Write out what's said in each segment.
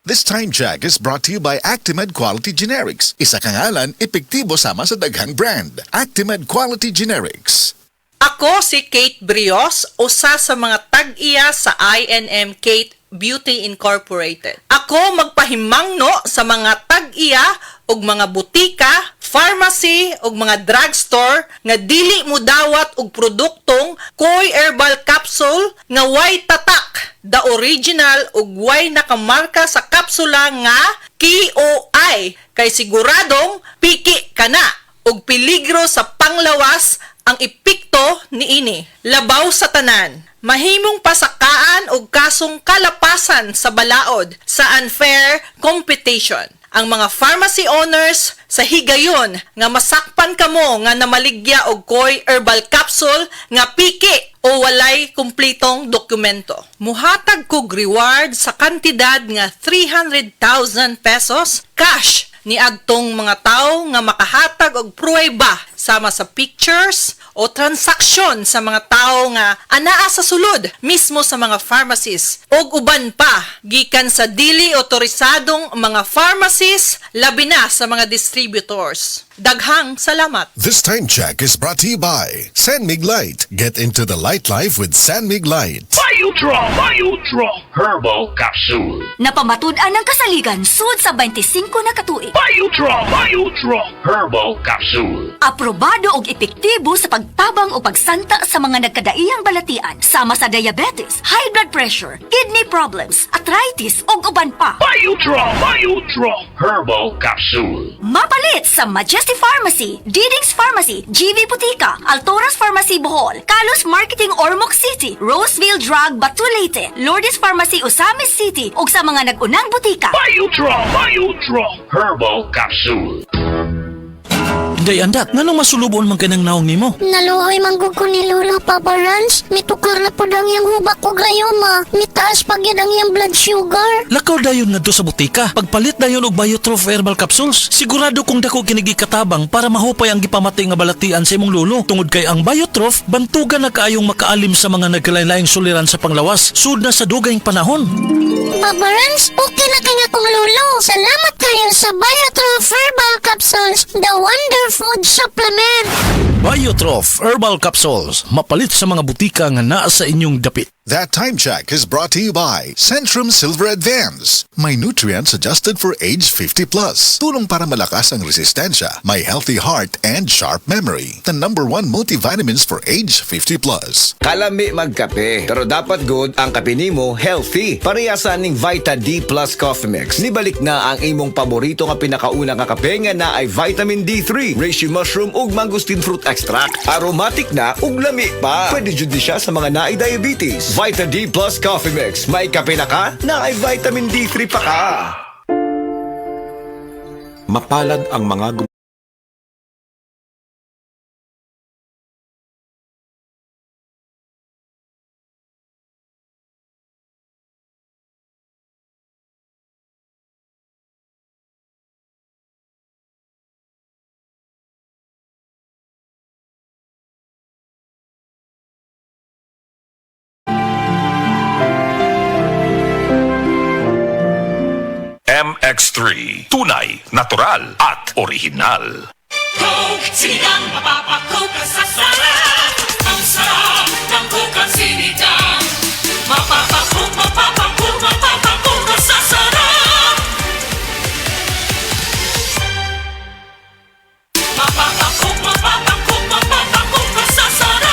This time check is brought to you by Actimed Quality Generics. Isa kangalan, epektibo sama sa daghang brand. Actimed Quality Generics. Ako si Kate Brios, usa sa mga tag-iya sa INM Kate Beauty Incorporated. Ako magpahimangno sa mga tag-iya ug mga butika, pharmacy ug mga drugstore nga dili mo dawat og produktong Koy Herbal Capsule nga way tatak, the original ug way nakamarka sa kapsula nga KOI kay siguradong piki kana ug peligro sa panglawas ang epekto niini. Labaw sa tanan, mahimong pasakaan og kasong kalapasan sa balaod sa unfair competition. Ang mga pharmacy owners sa higayon nga masakpan kamo nga namaligya og Koy Herbal Capsule nga piki o walay kumpletong dokumento. Muhatag kog reward sa kantidad nga 300,000 pesos cash ni agtong mga tao nga makahatag og pruweba sama sa pictures o transaksyon sa mga tao nga anaa sa sulod mismo sa mga pharmacies og uban pa gikan sa dili otorisadong mga pharmacies labi na sa mga distributors. Daghang salamat. This time check is brought to you by San Mig Light. Get into the light life with San Mig Light. Biodraw Herbal Capsule. Napamatud-an ng kasaligan sud sa 25 na katuig. Biodraw Herbal Capsule. Aprobado og epektibo sa pagtabang o pagsanta sa mga nagkadaiyang balatian sama sa diabetes, high blood pressure, kidney problems, arthritis ug uban pa. Biodraw Herbal Capsule. Mapalit sa Majesty Pharmacy, Diding's Pharmacy, GV Butika, Altoras Pharmacy Bohol, Kalos Marketing Ormoc City, Roseville Drug Batulete, Lourdes Pharmacy Osamis City ug sa mga nag-unang butika. Biodraw Herbal Capsule. Day andak, nganong masulubon man kanang naong nimo? Naluoy manggug ko ni Lola Papa Rans. Mitukar na po ang iyang hubak ko gayoma. Mitaas pag yan ang iyang blood sugar. Lakaw dayon ngadto sa butika. Pagpalit dayon og Biotrof Herbal Capsules. Sigurado kung dako kinigi katabang para mahupay ang gipamatay nga balatian sa imong lolo. Tungod kay ang Biotrof bantugan na kaayong makaalim sa mga nagkalain-laing suliran sa panglawas sud na sa dugayng panahon. Papa Rans, okay na kaya kong lolo. Salamat kayo sa Biotrof Herbal Capsules, the wonder food supplement. Biotrof Herbal Capsules. Mapalit sa mga butika nga naa sa inyong dapit. That time check is brought to you by Centrum Silver Advance. May nutrients adjusted for age 50 plus. Tulong para malakas ang resistensya, may healthy heart and sharp memory. The #1 multivitamins for age 50 plus. Kalami magkape, pero dapat good ang kape nimo healthy. Parehasan ning Vita D Plus Coffee Mix. Nibalik na ang imong paborito nga pinakauna nga kape nga na ay vitamin D3, reishi mushroom ug mangosteen fruit extract. Aromatic na ug lami pa. Pwede jud ni siya sa mga naay diabetes. Vita D Plus Coffee Mix. May kape na ka? Na ay vitamin D3 pa ka. Mapalad ang mga MX3. Tunay, natural at original. Coke, sinigang, mapapakook ka sa sarap. Ang sarap ng Coke at sinigang. Mapapakook ka sa sarap. Mapapakook ka sa sarap.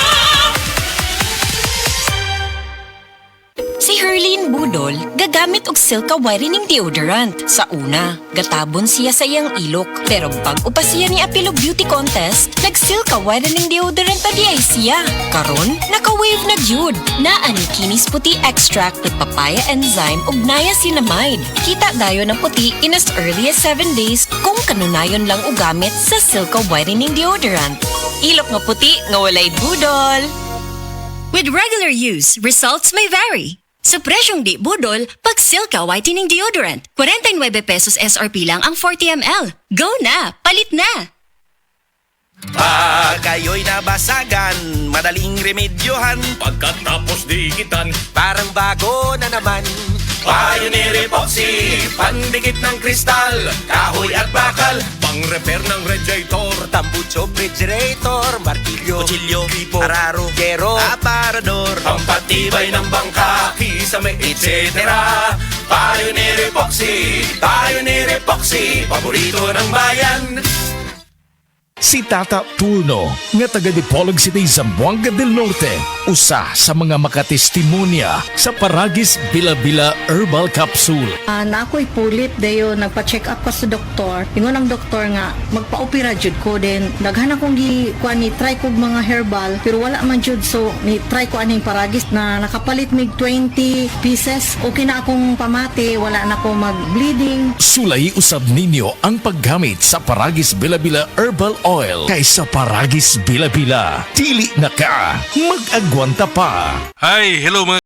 Si Herlene Budol, gagamit og Silka whitening deodorant. Sa una, gatabon siya sa iyang ilok. Pero bago pa siya ni Apilo Beauty Contest, nag-Silka whitening deodorant pa di ay siya. Karon, naka-wave na gyud. Naa ni kinis puti extract with papaya enzyme ug niacinamide. Kita dayon ang puti in as early as 7 days kung kanunayon lang og gamit sa Silka whitening deodorant. Ilok nga puti nga walay budol. With regular use, results may vary. Sa presyong di budol, pag Silka Whitening Deodorant, 49 pesos SRP lang ang 40 ml. Go na! Palit na! Pag kayo'y nabasagan, madaling remedyohan. Pagkatapos dikitan, parang bago na naman. Pioneer Epoxy, pandikit ng kristal, kahoy at bakal, pang-repair ng radiator, tambucho, refrigerator, martilyo, kutsilyo, gripo, araro, gero, aparador, pampatibay ng bangka, kisame, etc. Pioneer Epoxy, paborito ng bayan. Si Tata Turno, nga taga Dipolog City, Zamboanga del Norte, usa sa mga makatestimonya sa Paragis Bila-Bila Herbal Capsule. Na ako'y pulit dayo nagpa-check up pa sa doktor. Ingon ang doktor nga magpa-opera jud ko din. Daghan akong kuan ni try kog mga herbal pero wala man jud, so ni try ko aning Paragis na nakapalit mig 20 pieces. Okay na akong pamati, wala na ako mag-bleeding. Sulay usab ninyo ang paggamit sa Paragis Bila-Bila Herbal Oil kaysa Paragis Bila-Bila. Dili na ka, mag-agwanta pa. Hi, hello mga